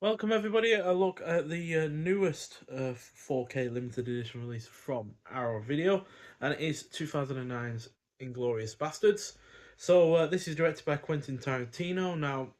Welcome everybody. A look at the newest 4K limited edition release from Arrow Video, and it is 2009's Inglourious Basterds. This is directed by Quentin Tarantino. Now,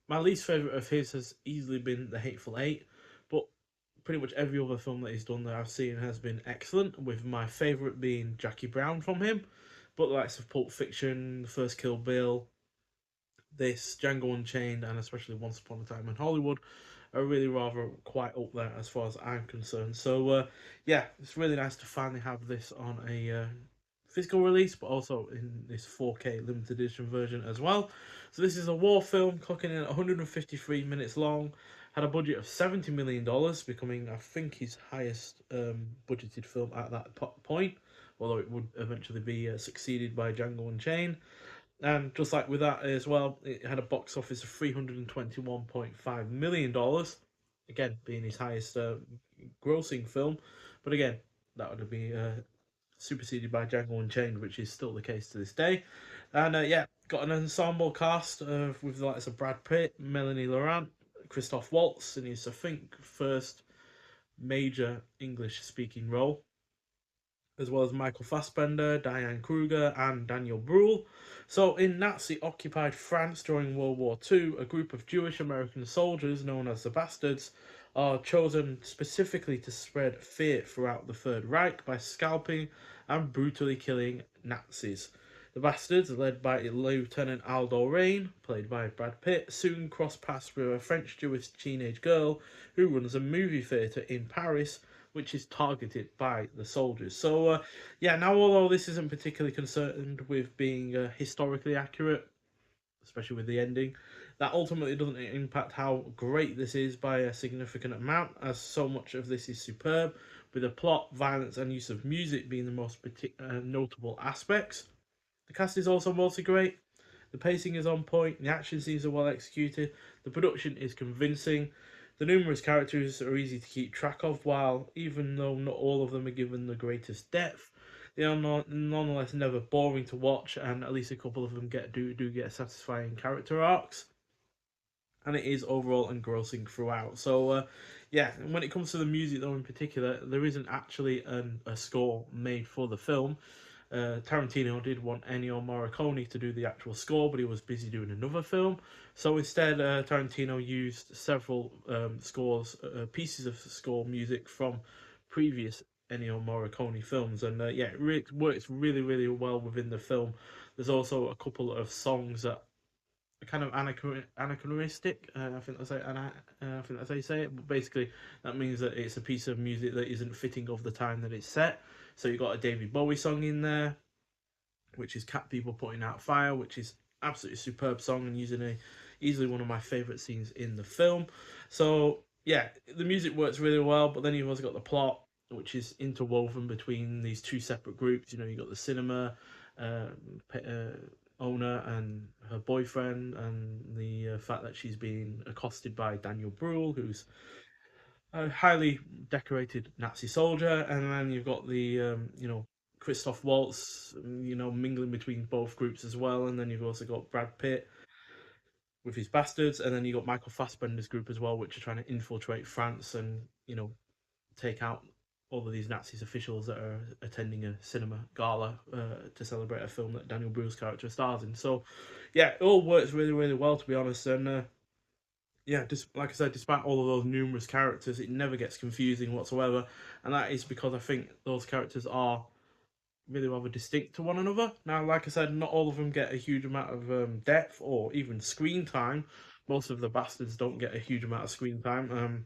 my least favorite of his has easily been The Hateful Eight, but pretty much every other film that he's done that I've seen has been excellent. With my favorite being Jackie Brown from him, but the likes of Pulp Fiction, The First Kill Bill, this Django Unchained, and especially Once Upon a Time in Hollywood are really rather quite up there as far as I'm concerned. Yeah, it's really nice to finally have this on a physical release, but also in this 4K limited edition version as well. So this is a war film, clocking in at 153 minutes long. Had a budget of $70 million, becoming I think his highest budgeted film at that point. Although it would eventually be succeeded by Django Unchained. And just like with that as well, it had a box office of $321.5 million. Again, being his highest grossing film. But again, that would have been superseded by Django Unchained, which is still the case to this day. And yeah, got an ensemble cast with the likes of Brad Pitt, Melanie Laurent, Christoph Waltz in his, I think, first major English speaking role, as well as Michael Fassbender, Diane Kruger, and Daniel Bruhl. So, in Nazi occupied France during World War II, a group of Jewish American soldiers known as the Bastards are chosen specifically to spread fear throughout the Third Reich by scalping and brutally killing Nazis. The Bastards, led by Lieutenant Aldo Rain, played by Brad Pitt, soon cross paths with a French Jewish teenage girl who runs a movie theatre in Paris, which is targeted by the soldiers. Yeah, now although this isn't particularly concerned with being historically accurate, especially with the ending, that ultimately doesn't impact how great this is by a significant amount, as so much of this is superb, with the plot, violence, and use of music being the most notable aspects. The cast is also mostly great. The pacing is on point, the action scenes are well executed, the production is convincing, the numerous characters are easy to keep track of, while even though not all of them are given the greatest depth, they are nonetheless never boring to watch, and at least a couple of them do get satisfying character arcs, and it is overall engrossing throughout. Yeah, and when it comes to the music though in particular, there isn't actually a score made for the film. Tarantino did want Ennio Morricone to do the actual score, but he was busy doing another film. So instead, Tarantino used several pieces of score music from previous Ennio Morricone films, and yeah, it works really, really well within the film. There's also a couple of songs that are kind of anachronistic. I think that's how you say it. But basically, that means that it's a piece of music that isn't fitting of the time that it's set. So you got a David Bowie song in there, which is Cat People Putting Out Fire, which is absolutely superb song and using a easily one of my favorite scenes in the film. So yeah, the music works really well, but then you've also got the plot, which is interwoven between these two separate groups. You know, you got the cinema uh, owner and her boyfriend, and the fact that she's being accosted by Daniel Bruhl, who's a highly decorated Nazi soldier, and then you've got the Christoph Waltz, mingling between both groups as well, and then you've also got Brad Pitt with his bastards, and then you got Michael Fassbender's group as well, which are trying to infiltrate France and take out all of these Nazis officials that are attending a cinema gala to celebrate a film that Daniel Bruhl's character stars in. So, yeah, it all works really, really well to be honest, and yeah, just like I said, despite all of those numerous characters, it never gets confusing whatsoever, and that is because I think those characters are really rather distinct to one another. Now, like I said, not all of them get a huge amount of depth or even screen time. Most of the bastards don't get a huge amount of screen time.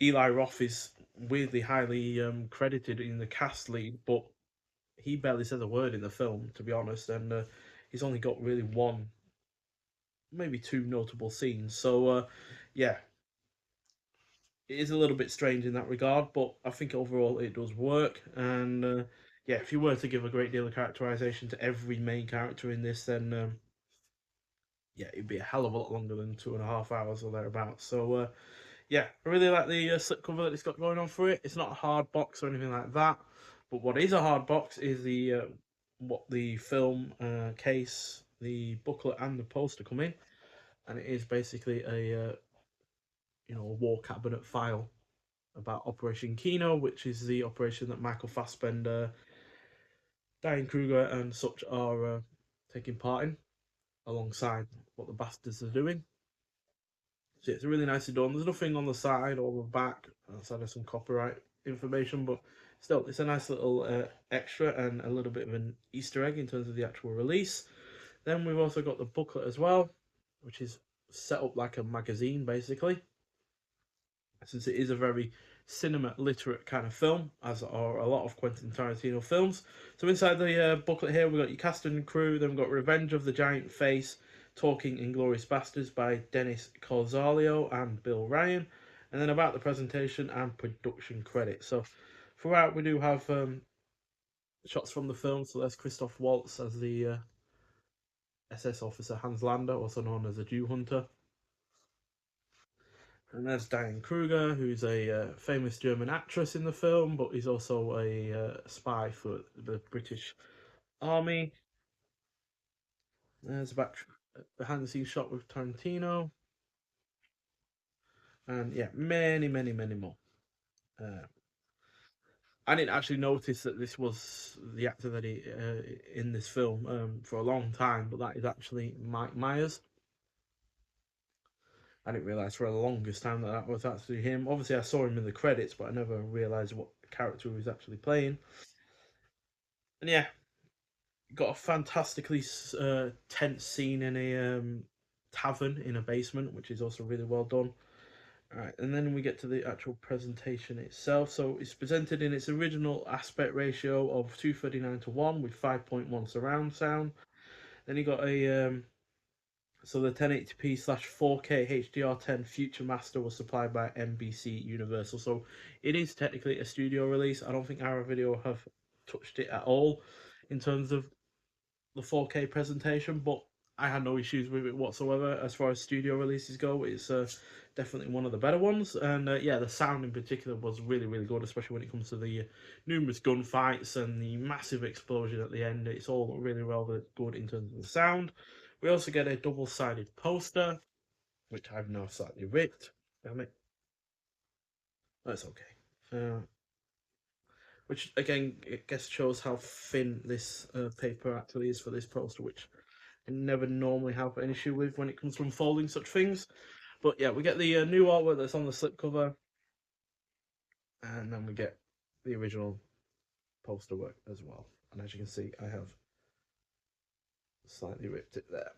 Eli Roth is weirdly highly credited in the cast lead, but he barely says a word in the film, to be honest, and he's only got really one, maybe two notable scenes. Yeah, it is a little bit strange in that regard, but I think overall it does work. And yeah, if you were to give a great deal of characterization to every main character in this, then yeah, it'd be a hell of a lot longer than 2.5 hours or thereabouts. Yeah, I really like the slipcover that it's got going on for it. It's not a hard box or anything like that, but what is a hard box is the what the film case, the booklet, and the poster come in, and it is basically a a war cabinet file about Operation Kino, which is the operation that Michael Fassbender, Diane Kruger, and such are taking part in, alongside what the bastards are doing. So it's really nicely done. There's nothing on the side or the back outside of some copyright information, but still, it's a nice little extra and a little bit of an Easter egg in terms of the actual release. Then we've also got the booklet as well, which is set up like a magazine basically, since it is a very cinema literate kind of film, as are a lot of Quentin Tarantino films. So inside the booklet here, we've got your cast and crew. Then we've got Revenge of the Giant Face, Talking Inglourious Basterds by Dennis Corzalio and Bill Ryan, and then about the presentation and production credits. So throughout, we do have shots from the film. So there's Christoph Waltz as the SS officer Hans Lander, also known as the Jew Hunter. And there's Diane Kruger, who's a famous German actress in the film, but he's also a spy for the British Army. There's a behind the scenes shot with Tarantino. And yeah, many, many, many more. Uh, I didn't actually notice that this was the actor that he in this film for a long time, but that is actually Mike Myers. I didn't realize for the longest time that that was actually him. Obviously, I saw him in the credits, but I never realized what character he was actually playing. And yeah, got a fantastically tense scene in a tavern in a basement, which is also really well done. All right, and then we get to the actual presentation itself. So it's presented in its original aspect ratio of 239:1 with 5.1 surround sound. Then you got a so the 1080p slash 4K HDR10 Future Master was supplied by NBC Universal. So it is technically a studio release. I don't think our video have touched it at all in terms of the 4K presentation, but I had no issues with it whatsoever as far as studio releases go. It's definitely one of the better ones, and yeah, the sound in particular was really, really good, especially when it comes to the numerous gunfights and the massive explosion at the end. It's all really well good in terms of the sound. We also get a double-sided poster, which I've now slightly ripped. Damn it. That's okay. Which again, I guess shows how thin this paper actually is for this poster, which I never normally have an issue with when it comes to unfolding such things. But yeah, we get the new artwork that's on the slipcover, and then we get the original poster work as well. And as you can see, I have slightly ripped it there,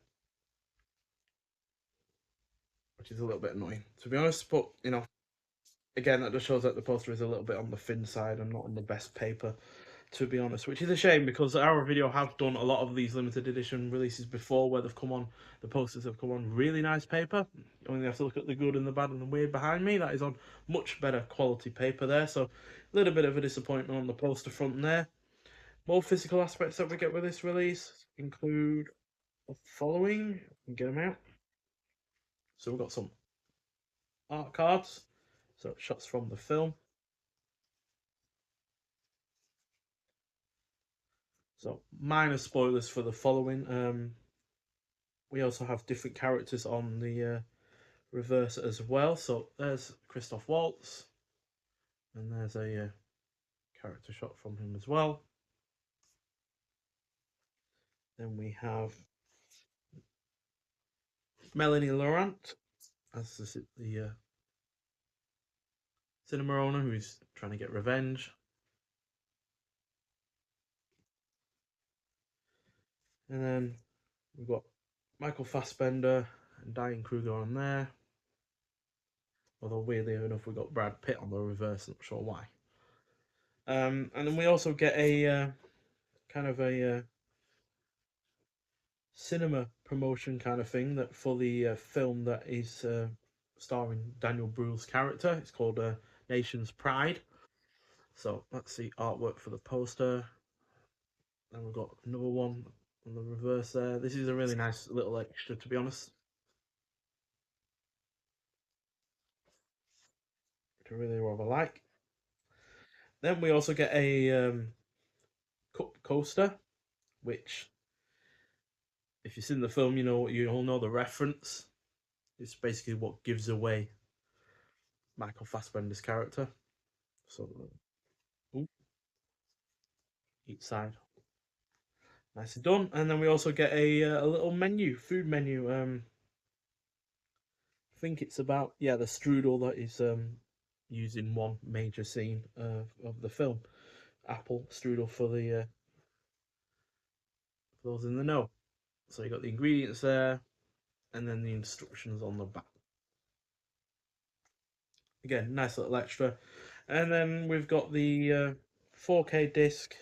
which is a little bit annoying, to be honest. But again, that just shows that the poster is a little bit on the thin side and not on the best paper, to be honest, which is a shame because our video have done a lot of these limited edition releases before where they've come on, the posters have come on really nice paper. You only have to look at the good and the bad and the weird behind me. That is on much better quality paper there, so a little bit of a disappointment on the poster front there. More physical aspects that we get with this release include the following. Get them out. So we've got some art cards, so shots from the film. So minor spoilers for the following. We also have different characters on the reverse as well. So there's Christoph Waltz, and there's a character shot from him as well. Then we have Melanie Laurent as the cinema owner who's trying to get revenge. And then we've got Michael Fassbender and Diane Kruger on there. Although weirdly enough, we've got Brad Pitt on the reverse. Not sure why. And then we also get a kind of a cinema promotion kind of thing that for the film that is starring Daniel Bruhl's character. It's called Nation's Pride. So that's the artwork for the poster. Then we've got another one on the reverse there. This is a really nice little extra, to be honest, which I really rather like. Then we also get a cup coaster, which, if you've seen the film, you all know the reference. It's basically what gives away Michael Fassbender's character. So, ooh, each side, nicely done. And then we also get a little menu, food menu. I think it's about, yeah, the strudel that is used in one major scene of the film. Apple strudel for those in the know. So you got the ingredients there, and then the instructions on the back. Again, nice little extra. And then we've got the 4K disc,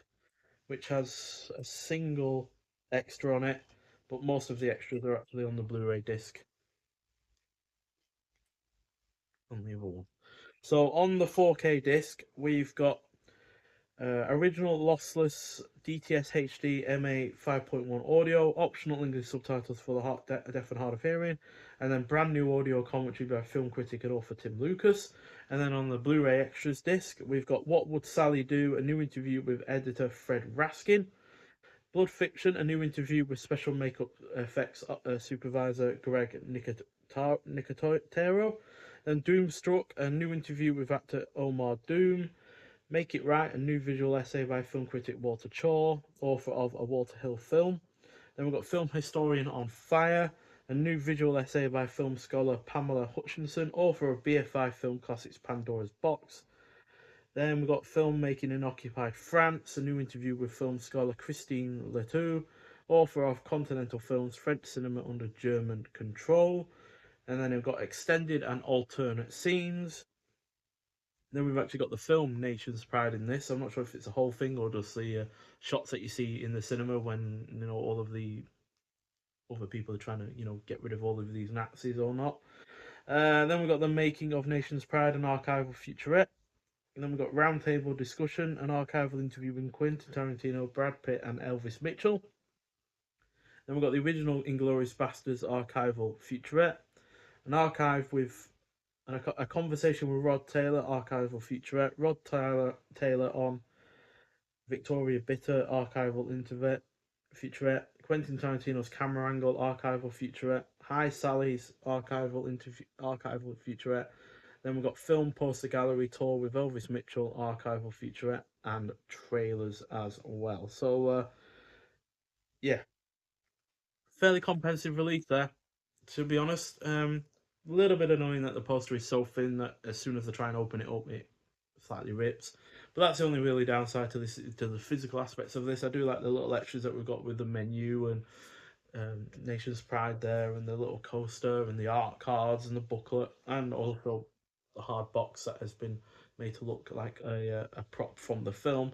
which has a single extra on it, but most of the extras are actually on the Blu-ray disc on the other one. So on the 4K disc, we've got original lossless DTS HD MA 5.1 audio, optional English subtitles for the deaf and hard of hearing, and then brand new audio commentary by film critic and author Tim Lucas. And then on the Blu-ray extras disc, we've got What Would Sally Do? A new interview with editor Fred Raskin. Blood Fiction, a new interview with special makeup effects supervisor Greg Nicotero. Then Doomstruck, a new interview with actor Omar Doom. Make It Right, a new visual essay by film critic Walter Chaw, author of A Walter Hill Film. Then we've got Film Historian on Fire, a new visual essay by film scholar Pamela Hutchinson, author of BFI Film Classics Pandora's Box. Then we've got Filmmaking in Occupied France, a new interview with film scholar Christine Letou, author of Continental Films, French Cinema Under German Control. And then we've got Extended and Alternate Scenes. Then we've actually got the film Nation's Pride in this. I'm not sure if it's a whole thing or just the shots that you see in the cinema when all of the other people are trying to get rid of all of these Nazis or not. Then we've got the making of Nation's Pride and archival featurette. And then we've got roundtable discussion, an archival interview with Quentin Tarantino, Brad Pitt, and Elvis Mitchell. Then we've got the original Inglourious Basterds archival featurette, an archive with a conversation with Rod Taylor, archival featurette, Rod Taylor on Victoria Bitter, archival featurette, Quentin Tarantino's camera angle, archival featurette, Hi Sally's archival featurette. Then we've got film poster gallery tour with Elvis Mitchell, archival featurette, and trailers as well. So yeah, fairly comprehensive release there. To be honest, a little bit annoying that the poster is so thin that as soon as they try and open it up, it slightly rips. But that's the only really downside to this, to the physical aspects of this. I do like the little extras that we've got with the menu and Nation's Pride there, and the little coaster and the art cards and the booklet, and also the hard box that has been made to look like a prop from the film.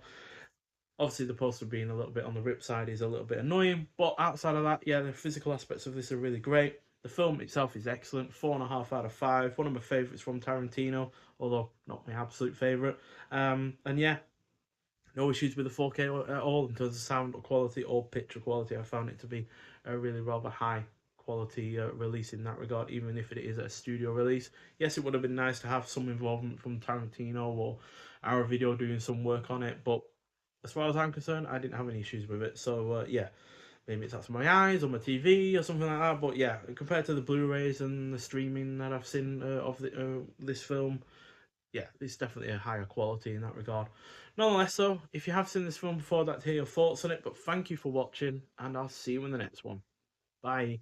Obviously, the poster being a little bit on the rip side is a little bit annoying, but outside of that, yeah, the physical aspects of this are really great. The film itself is excellent, 4.5 out of 5. One of my favourites from Tarantino, although not my absolute favourite. And yeah, no issues with the 4K at all in terms of sound quality or picture quality. I found it to be a really rather high quality release in that regard, even if it is a studio release. Yes, it would have been nice to have some involvement from Tarantino or our video doing some work on it, but as far as I'm concerned, I didn't have any issues with it. So yeah, maybe it's out of my eyes or my TV or something like that. But yeah, compared to the Blu-rays and the streaming that I've seen of this film, yeah, it's definitely a higher quality in that regard. Nonetheless, though, if you have seen this film before, I'd like to hear your thoughts on it. But thank you for watching, and I'll see you in the next one. Bye.